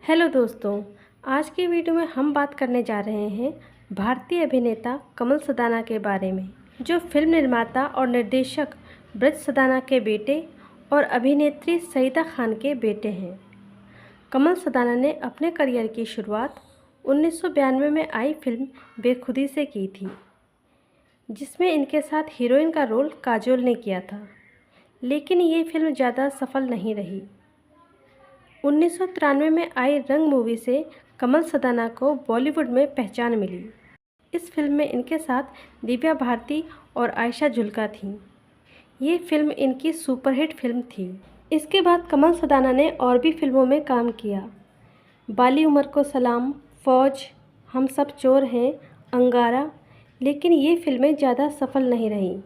Hello दोस्तों, आज की वीडियो में हम बात करने जा रहे हैं भारतीय अभिनेता कमल सदाना के बारे में, जो फिल्म निर्माता और निर्देशक ब्रज सदाना के बेटे और अभिनेत्री सईदा खान के बेटे हैं। कमल सदाना ने अपने करियर की शुरुआत 1992 में आई फिल्म बेखुदी से की थी, जिसमें इनके साथ हीरोइन का रोल काजोल ने किया था, लेकिन ये फिल्म ज़्यादा सफल नहीं रही। 1993 में आई रंग मूवी से कमल सदाना को बॉलीवुड में पहचान मिली। इस फिल्म में इनके साथ दिव्या भारती और आयशा जुल्का थीं। ये फिल्म इनकी सुपरहिट फिल्म थी। इसके बाद कमल सदाना ने और भी फिल्मों में काम किया। बाली उमर को सलाम, फौज, हम सब चोर हैं, अंगारा, लेकिन ये फिल्में ज़्यादा सफल नहीं रहीं,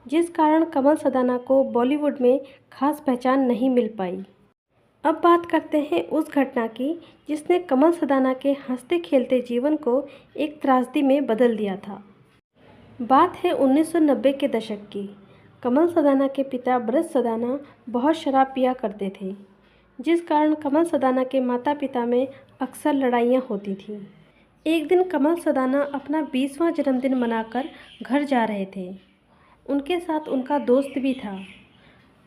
जिस कारण कमल सदाना को बॉलीवुड में खास पहचान नहीं मिल पाई। अब बात करते हैं उस घटना की जिसने कमल सदाना के हंसते खेलते जीवन को एक त्रासदी में बदल दिया था। बात है 1990 के दशक की। कमल सदाना के पिता ब्रज सदाना बहुत शराब पिया करते थे, जिस कारण कमल सदाना के माता पिता में अक्सर लड़ाइयाँ होती थीं। एक दिन कमल सदाना अपना 20वां जन्मदिन मनाकर घर जा रहे थे। उनके साथ उनका दोस्त भी था।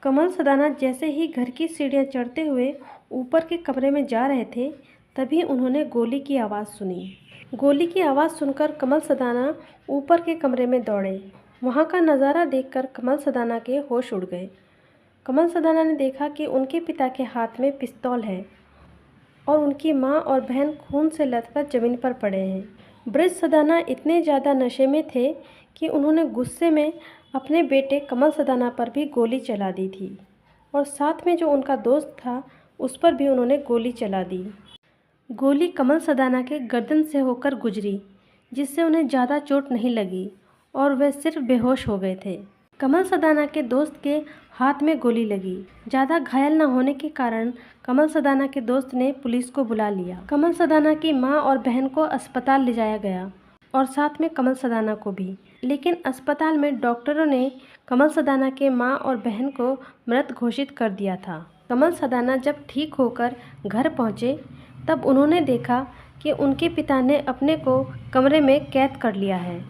कमल सदाना जैसे ही घर की सीढ़ियाँ चढ़ते हुए ऊपर के कमरे में जा रहे थे, तभी उन्होंने गोली की आवाज़ सुनी। गोली की आवाज़ सुनकर कमल सदाना ऊपर के कमरे में दौड़े। वहाँ का नज़ारा देखकर कमल सदाना के होश उड़ गए। कमल सदाना ने देखा कि उनके पिता के हाथ में पिस्तौल है और उनकी माँ और बहन खून से लथपथ ज़मीन पर पड़े हैं। ब्रज सदाना इतने ज़्यादा नशे में थे कि उन्होंने गुस्से में अपने बेटे कमल सदाना पर भी गोली चला दी थी और साथ में जो उनका दोस्त था उस पर भी उन्होंने गोली चला दी। गोली कमल सदाना के गर्दन से होकर गुजरी, जिससे उन्हें ज़्यादा चोट नहीं लगी और वे सिर्फ बेहोश हो गए थे। कमल सदाना के दोस्त के हाथ में गोली लगी। ज़्यादा घायल न होने के कारण कमल सदाना के दोस्त ने पुलिस को बुला लिया। कमल सदाना की माँ और बहन को अस्पताल ले जाया गया और साथ में कमल सदाना को भी, लेकिन अस्पताल में डॉक्टरों ने कमल सदाना के माँ और बहन को मृत घोषित कर दिया था। कमल सदाना जब ठीक होकर घर पहुँचे तब उन्होंने देखा कि उनके पिता ने अपने को कमरे में कैद कर लिया है।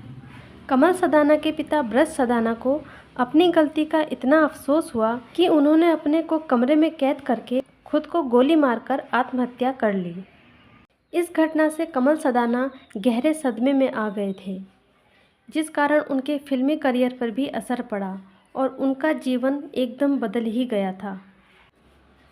कमल सदाना के पिता ब्रज सदाना को अपनी गलती का इतना अफसोस हुआ कि उन्होंने अपने को कमरे में कैद करके खुद को गोली मारकर आत्महत्या कर ली। इस घटना से कमल सदाना गहरे सदमे में आ गए थे, जिस कारण उनके फिल्मी करियर पर भी असर पड़ा और उनका जीवन एकदम बदल ही गया था।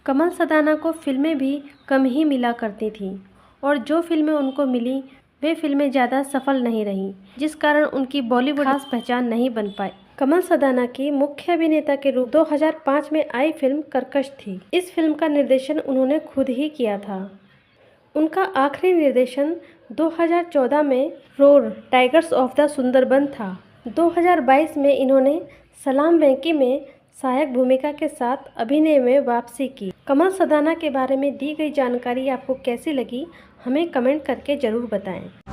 कमल सदाना को फिल्में भी कम ही मिला करती थीं और जो फिल्में उनको मिली वे फिल्में ज़्यादा सफल नहीं रहीं, जिस कारण उनकी बॉलीवुड खास पहचान नहीं बन पाई। कमल सदाना की मुख्य अभिनेता के रूप 2005 में आई फिल्म कर्कश थी। इस फिल्म का निर्देशन उन्होंने खुद ही किया था। उनका आखिरी निर्देशन 2014 में roar tigers of the Sundarban था। 2022 में इन्होंने सलाम वेंकी में सहायक भूमिका के साथ अभिनय में वापसी की। कमल सदाना के बारे में दी गई जानकारी आपको कैसी लगी, हमें कमेंट करके ज़रूर बताएं।